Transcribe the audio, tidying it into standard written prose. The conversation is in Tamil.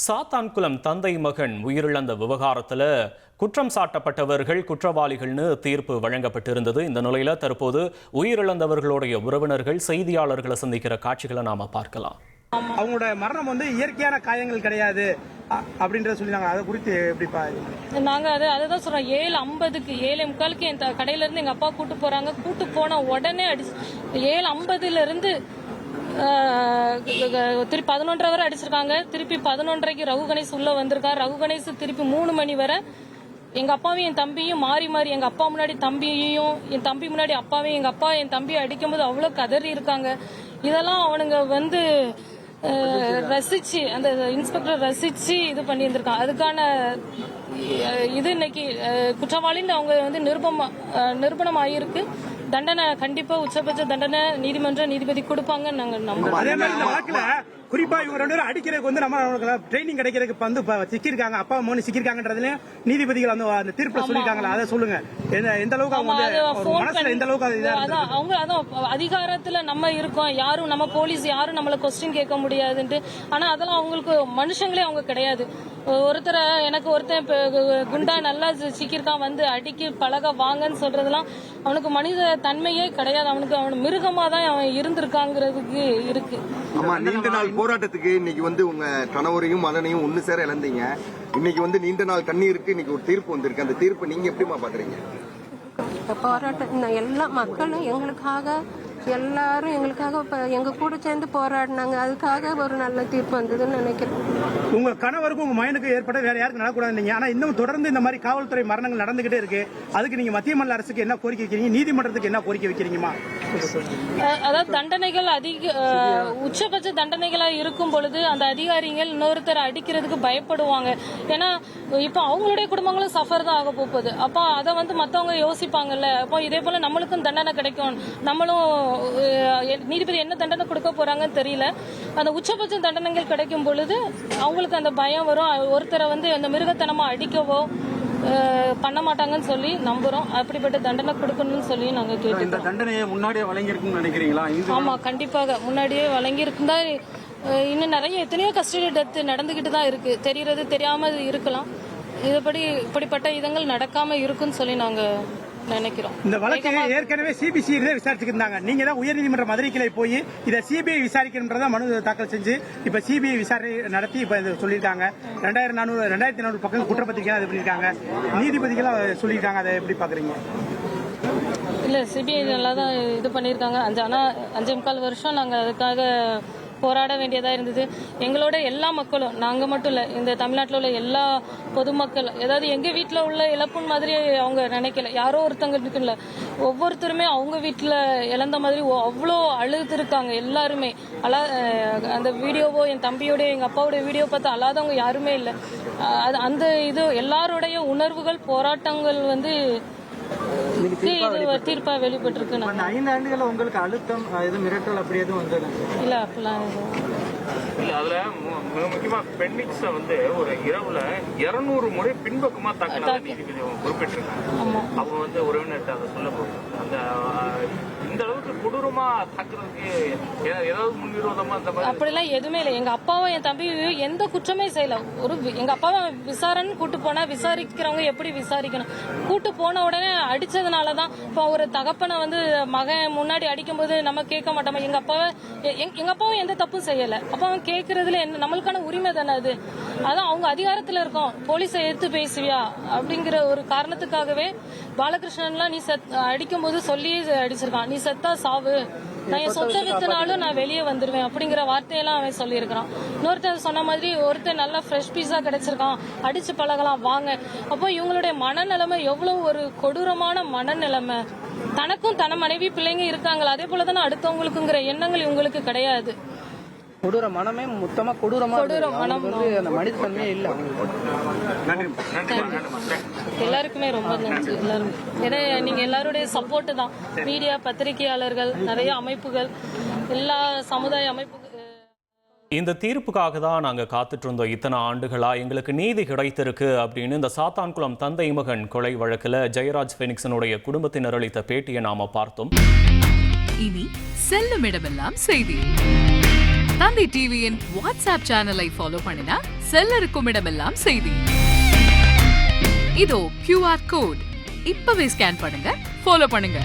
சாத்தான்குளம் தந்தை மகன் உயிரிழந்த விவகாரத்தில் குற்றம் சாட்டப்பட்டவர்கள் குற்றவாளிகள்னு தீர்ப்பு வழங்கப்பட்டிருந்தது. இந்த நிலையில தற்போது உயிரிழந்தவர்களுடைய உறவினர்கள் செய்தியாளர்களை சந்திக்கிற காட்சிகளை நாம பார்க்கலாம். அவங்களோட மரணம் வந்து இயற்கையான காயங்கள் கிடையாது அப்படின்றத சொல்லினாங்க. அதை குறித்து எப்படி நாங்க அதுதான் சொல்றோம். 7:50க்கு 7:45 என் கடையில இருந்து எங்க அப்பா கூட்டு போறாங்க. கூட்டு போன உடனே 7:50ல இருந்து திருப்பி 11:30 வரை அடிச்சிருக்காங்க. திருப்பி 11:30க்கு ரகு கணேஷ் உள்ள வந்திருக்காரு. ரகு கணேஷ் திருப்பி 3 மணி வரை எங்க அப்பாவையும் என் தம்பியும் மாறி மாறி, எங்க அப்பா முன்னாடி தம்பியையும், என் தம்பி முன்னாடி அப்பாவையும், எங்க அப்பா என் தம்பியை அடிக்கும் போது அவ்வளவு கதறி இருக்காங்க. இதெல்லாம் அவனுங்க வந்து ரசிச்சு, அந்த இன்ஸ்பெக்டர் ரசிச்சு இது பண்ணி இருந்திருக்காங்க. அதுக்கான இது இன்னைக்கு குற்றவாளின்னு அவங்க வந்து நிரூபணம் ஆகியிருக்கு. தண்டனை கண்டிப்பா உச்சபட்ச தண்டனை நீதிமன்ற நீதிபதி கொடுப்பாங்கன்னு நாங்க நம்புறோம். அதே மாதிரி இந்த வழக்குல குறிப்பா இவங்க 2 பேரும் அடிக்கிறதுக்கு வந்து நம்ம ட்ரைனிங் கிடைக்கிறதுக்கு வந்து சிக்கிருக்காங்க, அப்பா மோனி சிக்கிருக்காங்கன்றதுல நீதிபதிகள் அந்த தீர்ப்புல சொல்லிருக்காங்களா? அதை சொல்லுங்க. எந்த அளவுக்கு அவங்க மனசுல எந்த அளவுக்கு அவங்க அதான் அதிகாரத்துல நம்ம இருக்கோம், யாரும் நம்ம போலீஸ் யாரும் நம்மள கொஸ்டின் கேட்க முடியாதுன்ட்டு. ஆனா அதெல்லாம் அவங்களுக்கு மனுஷங்களே அவங்க கிடையாது. ஒருத்தன் குண்டா நல்லா சிக்கிருக்கான், வந்து அடிக்கி பழக வாங்கன்னு சொல்றதெல்லாம் அவனுக்கு மனித தன்மையே கிடையாது. அவன் மிருகமா தான் அவன் இருந்திருக்காங்கிறதுக்கு இருக்கு. நீண்ட நாள் போராட்டத்துக்கு இன்னைக்கு வந்து உங்க கணவரையும் மகனையும் ஒண்ணு சேர இழந்தீங்க. இன்னைக்கு வந்து நீண்ட நாள் கண்ணீருக்கு இன்னைக்கு ஒரு தீர்ப்பு வந்திருக்கு. அந்த தீர்ப்பு நீங்க எப்படிமா பாக்குறீங்க? போராட்டம் எல்லா மக்களும் எல்லாரும் எங்களுக்காக எங்க கூட சேர்ந்து போராடினாங்க. அதுக்காக ஒரு நல்ல தீர்ப்பு வந்ததுன்னு நினைக்கிறேன். உங்க கணவருக்கும் உங்க மகனுக்கு ஏற்பட்ட வேற யாருக்கு நடக்கூடாது. ஆனா இன்னும் தொடர்ந்து இந்த மாதிரி காவல்துறை மரணங்கள் நடந்துகிட்டே இருக்கு. அதுக்கு நீங்க மத்திய மாநில அரசுக்கு என்ன கோரிக்கை வைக்கிறீங்க? நீதிமன்றத்துக்கு என்ன கோரிக்கை வைக்கிறீங்கம்மா? அதாவது தண்டனைகள் உச்சபட்ச தண்டனைகளா இருக்கும் பொழுது அந்த அதிகாரிகள் இன்னொருத்தரை அடிக்கிறதுக்கு பயப்படுவாங்க. ஏன்னா இப்ப அவங்களுடைய குடும்பங்களும் சஃபர் தான் ஆக போகுது. அப்ப அதை வந்து மத்தவங்க யோசிப்பாங்கல்ல. அப்போ இதே போல நம்மளுக்கும் தண்டனை கிடைக்கும், நம்மளும் நீதிபதி என்ன தண்டனை கொடுக்க போறாங்கன்னு தெரியல. அந்த உச்சபட்ச தண்டனைகள் கிடைக்கும் பொழுது அவங்களுக்கு அந்த பயம் வரும். ஒருத்தரை வந்து அந்த மிருகத்தனமா அடிக்கவோ பண்ண மாட்டாங்கன்னு சொல்லி நம்புறோம். அப்படிப்பட்ட தண்டனை கொடுக்கணும்னு சொல்லி நாங்க கேட்டோம். இந்த தண்டனையை முன்னாடியே வழங்கியிருக்கும்னு நினைக்கிறீங்களா? ஆமா, கண்டிப்பாக முன்னாடியே வழங்கியிருக்குதா. இன்னும் நிறைய எத்தனையோ கஸ்டடி டெத் நடந்துகிட்டு தான் இருக்கு. தெரியறது தெரியாம இருக்கலாம். இப்படிப்பட்ட இதங்கள் நடக்காம இருக்குன்னு சொல்லி நாங்க நினைக்கிறோம். இந்த வழக்கு ஏற்கனவே சிபிசிஐ விசாரிச்சுக்கிட்டாங்க. நீங்க தான் உயர்நீதிமன்ற மதுரை கிளை போய் இதை சிபிஐ விசாரிக்கணும்ன்றத மனு தாக்கல் செஞ்சு இப்ப சிபிஐ விசாரணை நடத்தி இப்ப சொல்லியிருக்காங்க. 2400 பக்கம் குற்றப்பத்திரிக்கை இது பண்ணிருக்காங்க. நீதிபதிகள் சொல்லியிருக்காங்க. அதை எப்படி பாக்குறீங்க? இல்ல, சிபிஐ நல்லா தான் இது பண்ணிருக்காங்க. ஆனா 5.25 வருஷம் நாங்க அதுக்காக போராட வேண்டியதா இருந்தது. எங்களோட எல்லா மக்களும், நாங்க மட்டும் இல்ல, இந்த தமிழ்நாட்டில் உள்ள எல்லா பொதுமக்கள், ஏதாவது எங்க வீட்டுல உள்ள இழப்புன்னு மாதிரி அவங்க நினைக்கல. யாரோ ஒருத்தங்களுக்கு இல்ல, ஒவ்வொருத்தருமே அவங்க வீட்டுல இழந்த மாதிரி அவ்வளோ அழுது இருக்காங்க எல்லாருமே. அந்த வீடியோவோ, என் தம்பியோட எங்க அப்பாவோட வீடியோ பார்த்து அழாதவங்க யாருமே இல்லை. அந்த இது எல்லாருடைய உணர்வுகள், போராட்டங்கள் வந்து தீர்ப்பா வெளிப்பட்டிருக்கு. 5 ஆண்டுகள் உங்களுக்கு அழுத்தம் மிரட்டல் அப்படி எதுவும் வந்தது இல்ல? அப்படிலாம் இல்ல. அதுல முக்கியமா பெண்ணிக்ஸ வந்து ஒரு இரவுல 200 முறை பின்பக்கமா தாக்கினாங்க நீதிபதி குறிப்பிட்டிருக்காங்க. அவங்க வந்து உறவினர்கிட்ட அதை சொல்ல போகுது. அந்த இந்த அளவுக்கு கொடூரமா தாக்குறதுக்கு ஏதாவது முன்விரோதமா அந்த மாதிரி அப்படிலாம் எதுவுமே இல்லை. எங்க அப்பாவும் என் தம்பியும் எந்த குற்றமே செய்யல. எங்க அப்பாவை விசாரணை கூட்டு போனா விசாரிக்கிறவங்க எப்படி விசாரிக்கணும்? கூட்டு போன உடனே அடிச்சதுனாலதான் இப்போ ஒரு தகப்பனை வந்து மகன் முன்னாடி அடிக்கும் போது நம்ம கேட்க மாட்டோமா? எங்க அப்பாவும் எந்த தப்பும் செய்யல. அப்ப அவன் கேட்கறதுல என்ன, நம்மளுக்கான உரிமை தானே அது. அதான் அவங்க அதிகாரத்துல இருக்கோம், போலீஸை எடுத்து பேசுவியா அப்படிங்கிற ஒரு காரணத்துக்காகவே பாலகிருஷ்ணன்லாம் நீ அடிக்கும் போது சொல்லி அடிச்சிருக்கான். நீ செத்தா சாவு, நான் என் சொத்தை வித்துனாலும் நான் வெளியே வந்துருவேன் அப்படிங்கிற வார்த்தையெல்லாம் அவன் சொல்லியிருக்கிறான். இன்னொருத்தர் சொன்ன மாதிரி ஒருத்தர் நல்லா ஃப்ரெஷ் பீஸா கிடைச்சிருக்கான், அடிச்சு பழகலாம் வாங்க. அப்போ இவங்களுடைய மனநிலைமை எவ்வளவு ஒரு கொடூரமான மனநிலைமை. தனக்கும் தன மனைவி பிள்ளைங்க இருக்காங்களா, அதே போலதானே அடுத்தவங்களுக்குங்கிற எண்ணங்கள் இவங்களுக்கு கிடையாது. கொடூர மனமே மொத்தமா கொடூரமா அந்த மனித தன்மையே இல்ல. எல்லாருக்குமே ரொம்ப நன்றி. எல்லாரும் நீங்க எல்லாருடைய சப்போர்ட் தான். மீடியா, பத்திரிகையாளர்கள், நிறைய அமைப்புகள், எல்லா சமுதாய அமைப்புகள். இந்த தீர்ப்புக்காக தான் நாங்கள் காத்துட்டு இருந்தோம் இத்தனை ஆண்டுகளா, எங்களுக்கு நீதி கிடைத்திருக்கு அப்படின்னு இந்த சாத்தான்குளம் தந்தை மகன் கொலை வழக்கில் ஜெயராஜ் ஃபெனிக்ஸனுடைய குடும்பத்தினர் அளித்த பேட்டியை நாம பார்த்தோம். இனி செல்லும் இடமெல்லாம் செய்தி. தந்தை டிவியின் வாட்ஸ்அப் சேனலை ஃபாலோ பண்ணினா செல்லருக்கும் இடமெல்லாம் செய்தி. இதோ QR கோட். இப்பவே ஸ்கேன் பண்ணுங்க, ஃபாலோ பண்ணுங்க.